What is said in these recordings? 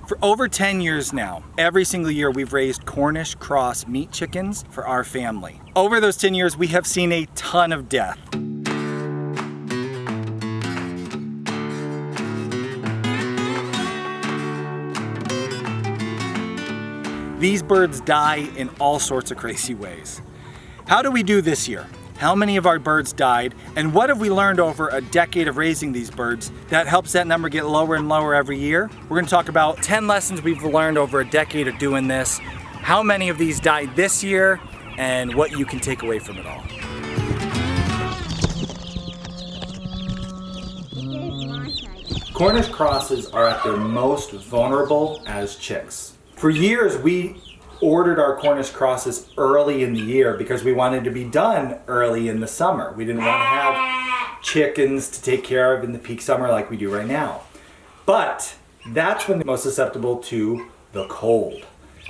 For over 10 years now, every single year we've raised Cornish Cross meat chickens for our family. Over those 10 years, we have seen a ton of death. These birds die in all sorts of crazy ways. How do we do this year? How many of our birds died? And what have we learned over a decade of raising these birds that helps that number get lower and lower every year? We're gonna talk about 10 lessons we've learned over a decade of doing this, how many of these died this year, and what you can take away from it all. Cornish crosses are at their most vulnerable as chicks. For years, we ordered our Cornish crosses early in the year because we wanted to be done early in the summer. We didn't want to have chickens to take care of in the peak summer like we do right now. But that's when they're most susceptible to the cold.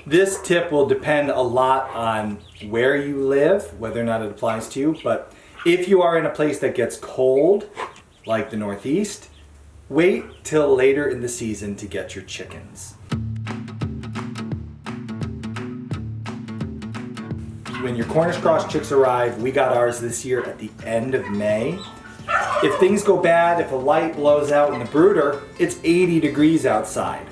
This tip will depend a lot on where you live, whether or not it applies to you, but if you are in a place that gets cold, like the Northeast, wait till later in the season to get your chickens. When your Cornish Cross chicks arrive, we got ours this year at the end of May. If things go bad, if a light blows out in the brooder, it's 80 degrees outside.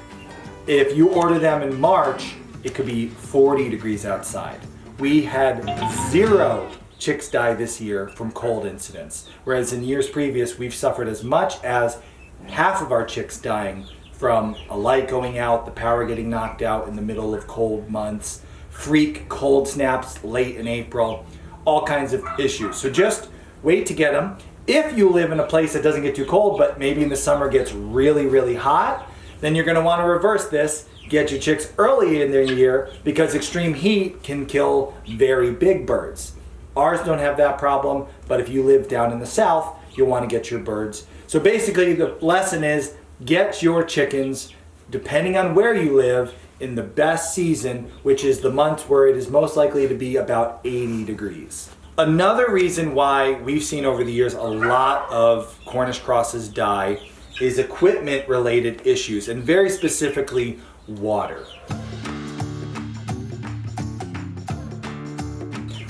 If you order them in March, it could be 40 degrees outside. We had 0 chicks die this year from cold incidents, whereas in years previous, we've suffered as much as half of our chicks dying from a light going out, the power getting knocked out in the middle of cold months, freak cold snaps late in April, all kinds of issues. So just wait to get them. If you live in a place that doesn't get too cold, but maybe in the summer gets really, really hot, then you're gonna wanna reverse this. Get your chicks early in their year because extreme heat can kill very big birds. Ours don't have that problem, but if you live down in the south, you'll wanna get your birds. So basically the lesson is get your chickens, depending on where you live, in the best season, which is the month where it is most likely to be about 80 degrees. Another reason why we've seen over the years a lot of Cornish crosses die is equipment related issues, and very specifically water.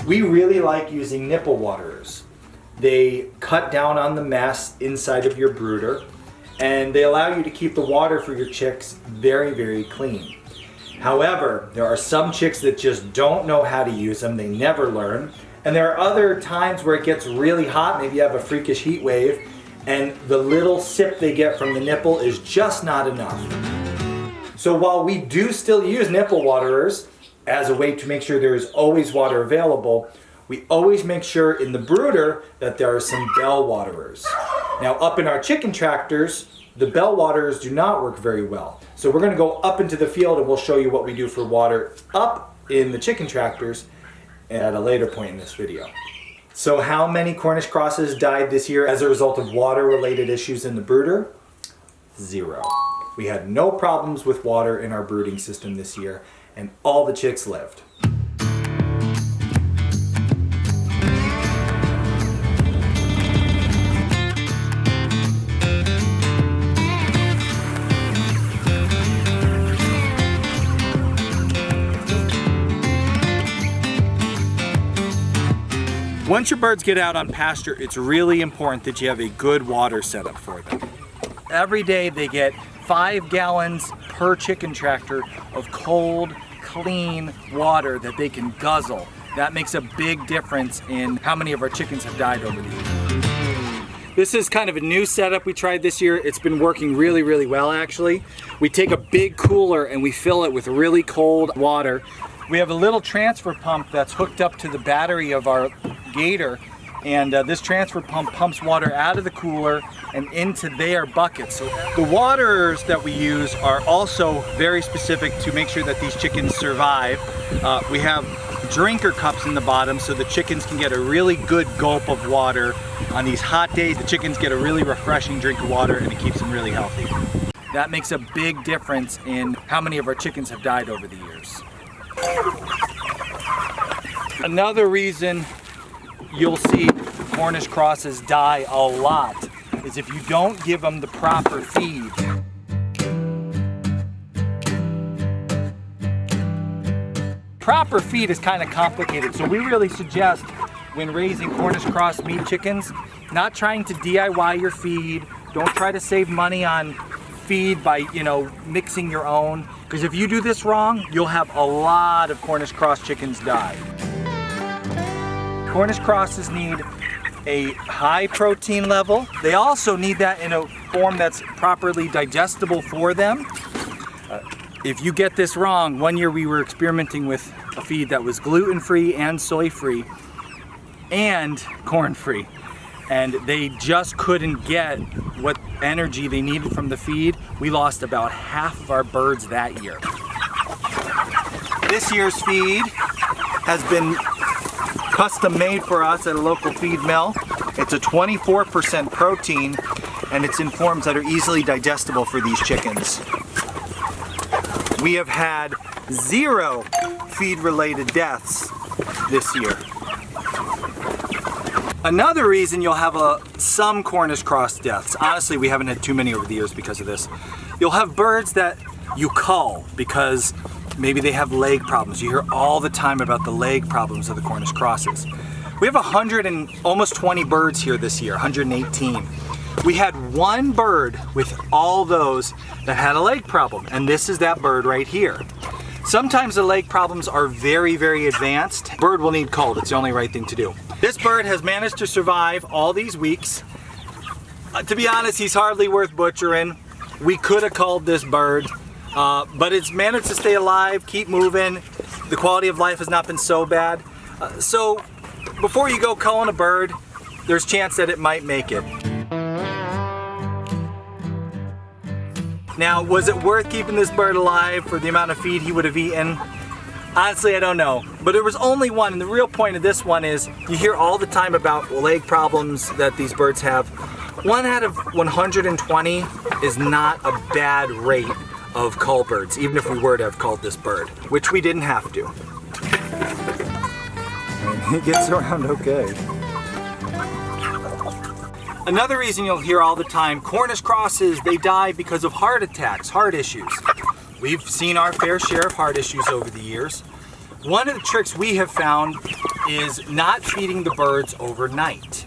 We really like using nipple waterers. They cut down on the mess inside of your brooder, and they allow you to keep the water for your chicks very, very clean. However, there are some chicks that just don't know how to use them, they never learn. And there are other times where it gets really hot, maybe you have a freakish heat wave, and the little sip they get from the nipple is just not enough. So while we do still use nipple waterers as a way to make sure there is always water available, we always make sure in the brooder that there are some bell waterers. Now up in our chicken tractors, the bell waterers do not work very well. So we're gonna go up into the field and we'll show you what we do for water up in the chicken tractors at a later point in this video. So how many Cornish crosses died this year as a result of water related issues in the brooder? 0. We had no problems with water in our brooding system this year, and all the chicks lived. Once your birds get out on pasture, it's really important that you have a good water setup for them. Every day they get 5 gallons per chicken tractor of cold, clean water that they can guzzle. That makes a big difference in how many of our chickens have died over the years. This is kind of a new setup we tried this year. It's been working really, really well actually. We take a big cooler and we fill it with really cold water. We have a little transfer pump that's hooked up to the battery of our gator, and this transfer pump pumps water out of the cooler and into their buckets. So the waters that we use are also very specific to make sure that these chickens survive. We have drinker cups in the bottom so the chickens can get a really good gulp of water. On these hot days, the chickens get a really refreshing drink of water and it keeps them really healthy. That makes a big difference in how many of our chickens have died over the years. Another reason you'll see Cornish crosses die a lot is if you don't give them the proper feed. proper feed is kind of complicated, so we really suggest when raising Cornish Cross meat chickens, not trying to DIY your feed. Don't try to save money on feed by, mixing your own, because if you do this wrong, you'll have a lot of Cornish Cross chickens die. Cornish Crosses need a high protein level. They also need that in a form that's properly digestible for them. If you get this wrong, one year we were experimenting with a feed that was gluten-free and soy-free and corn-free, and they just couldn't get what energy they needed from the feed. We lost about half of our birds that year. This year's feed has been custom made for us at a local feed mill. It's a 24% protein, and it's in forms that are easily digestible for these chickens. We have had 0 feed-related deaths this year. Another reason you'll have some Cornish Cross deaths, honestly we haven't had too many over the years because of this, you'll have birds that you cull because maybe they have leg problems. You hear all the time about the leg problems of the Cornish Crosses. We have 100 and almost 20 birds here this year, 118. We had one bird with all those that had a leg problem, and this is that bird right here. Sometimes the leg problems are very, very advanced. Bird will need culled. It's the only right thing to do. This bird has managed to survive all these weeks. To be honest, he's hardly worth butchering. We could have culled this bird, but it's managed to stay alive, keep moving. The quality of life has not been so bad. So before you go culling a bird, there's a chance that it might make it. Now, was it worth keeping this bird alive for the amount of feed he would have eaten? Honestly, I don't know. But there was only one, and the real point of this one is you hear all the time about leg problems that these birds have. 1 out of 120 is not a bad rate of cull birds, even if we were to have culled this bird, which we didn't have to. And he gets around okay. Another reason you'll hear all the time, Cornish Crosses, they die because of heart attacks, heart issues. We've seen our fair share of heart issues over the years. One of the tricks we have found is not feeding the birds overnight.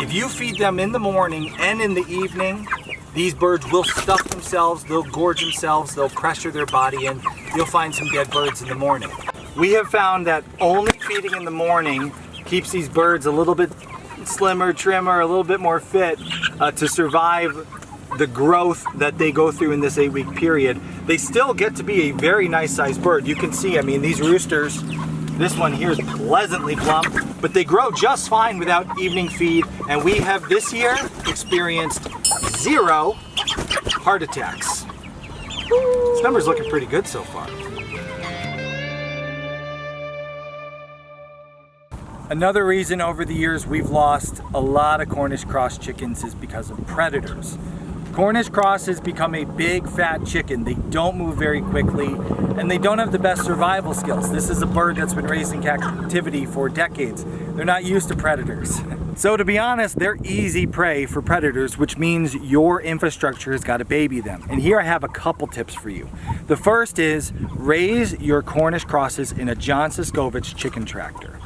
If you feed them in the morning and in the evening, these birds will stuff themselves, they'll gorge themselves, they'll pressure their body in. You'll find some dead birds in the morning. We have found that only feeding in the morning keeps these birds a little bit slimmer, trimmer, a little bit more fit to survive the growth that they go through in this 8-week period. They still get to be a very nice sized bird. You can see, I mean, these roosters, this one here is pleasantly plump, but they grow just fine without evening feed, and we have this year experienced 0 heart attacks. This number's looking pretty good so far. Another reason over the years we've lost a lot of Cornish Cross chickens is because of predators. Cornish Crosses become a big fat chicken. They don't move very quickly and they don't have the best survival skills. This is a bird that's been raised in captivity for decades. They're not used to predators. So to be honest, they're easy prey for predators, which means your infrastructure has got to baby them. And here I have a couple tips for you. The first is raise your Cornish Crosses in a John SUSCOVICH chicken tractor.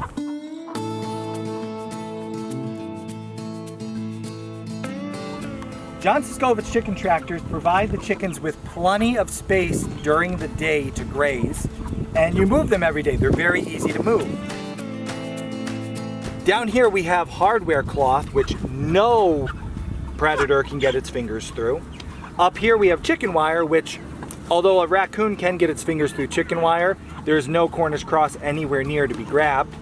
John SUSCOVICH chicken tractors provide the chickens with plenty of space during the day to graze, and you move them every day. They're very easy to move. Down here we have hardware cloth, which no predator can get its fingers through. Up here we have chicken wire, which, although a raccoon can get its fingers through chicken wire, there's no Cornish Cross anywhere near to be grabbed.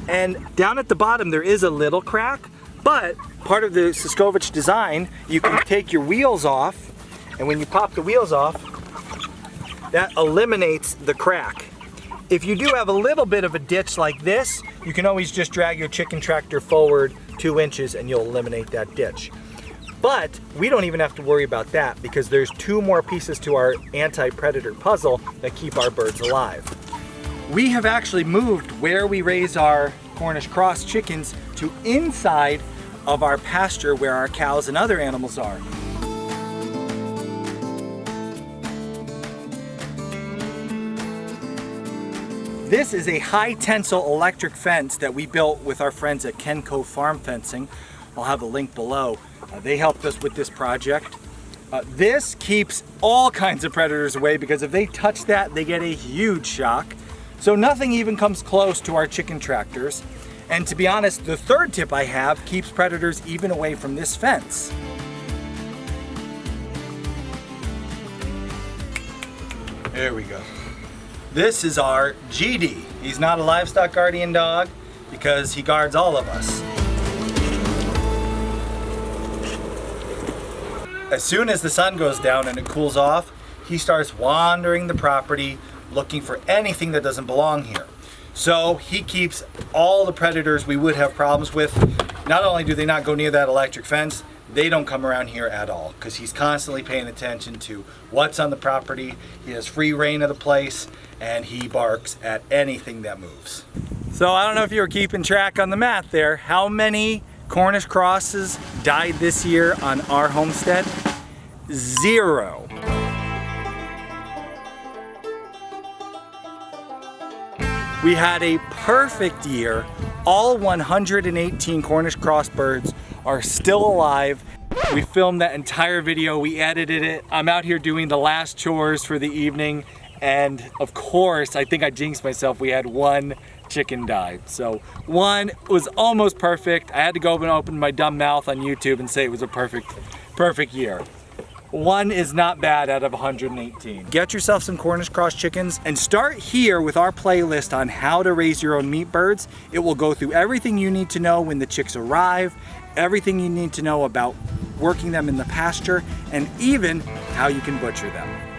And down at the bottom there is a little crack, but part of the SUSCOVICH design, you can take your wheels off, and when you pop the wheels off, that eliminates the crack. If you do have a little bit of a ditch like this, you can always just drag your chicken tractor forward 2 inches and you'll eliminate that ditch. But we don't even have to worry about that because there's 2 more pieces to our anti-predator puzzle that keep our birds alive. We have actually moved where we raise our Cornish Cross chickens to inside of our pasture where our cows and other animals are. This is a high tensile electric fence that we built with our friends at Kenco Farm Fencing. I'll have a link below. They helped us with this project. This keeps all kinds of predators away because if they touch that, they get a huge shock. So nothing even comes close to our chicken tractors. And to be honest, the third tip I have keeps predators even away from this fence. There we go. This is our GD. He's not a livestock guardian dog because he guards all of us. As soon as the sun goes down and it cools off, he starts wandering the property looking for anything that doesn't belong here. So he keeps all the predators we would have problems with. Not only do they not go near that electric fence, they don't come around here at all because he's constantly paying attention to what's on the property. He has free reign of the place and he barks at anything that moves. So I don't know if you were keeping track on the math there. How many Cornish crosses died this year on our homestead? 0. We had a perfect year. All 118 Cornish cross birds are still alive. We filmed that entire video, we edited it. I'm out here doing the last chores for the evening, and of course, I think I jinxed myself, we had 1 chicken die. So 1 was almost perfect. I had to go and open my dumb mouth on YouTube and say it was a perfect year. 1 is not bad out of 118. Get yourself some Cornish cross chickens and start here with our playlist on how to raise your own meat birds. It will go through everything you need to know when the chicks arrive, everything you need to know about working them in the pasture, and even how you can butcher them.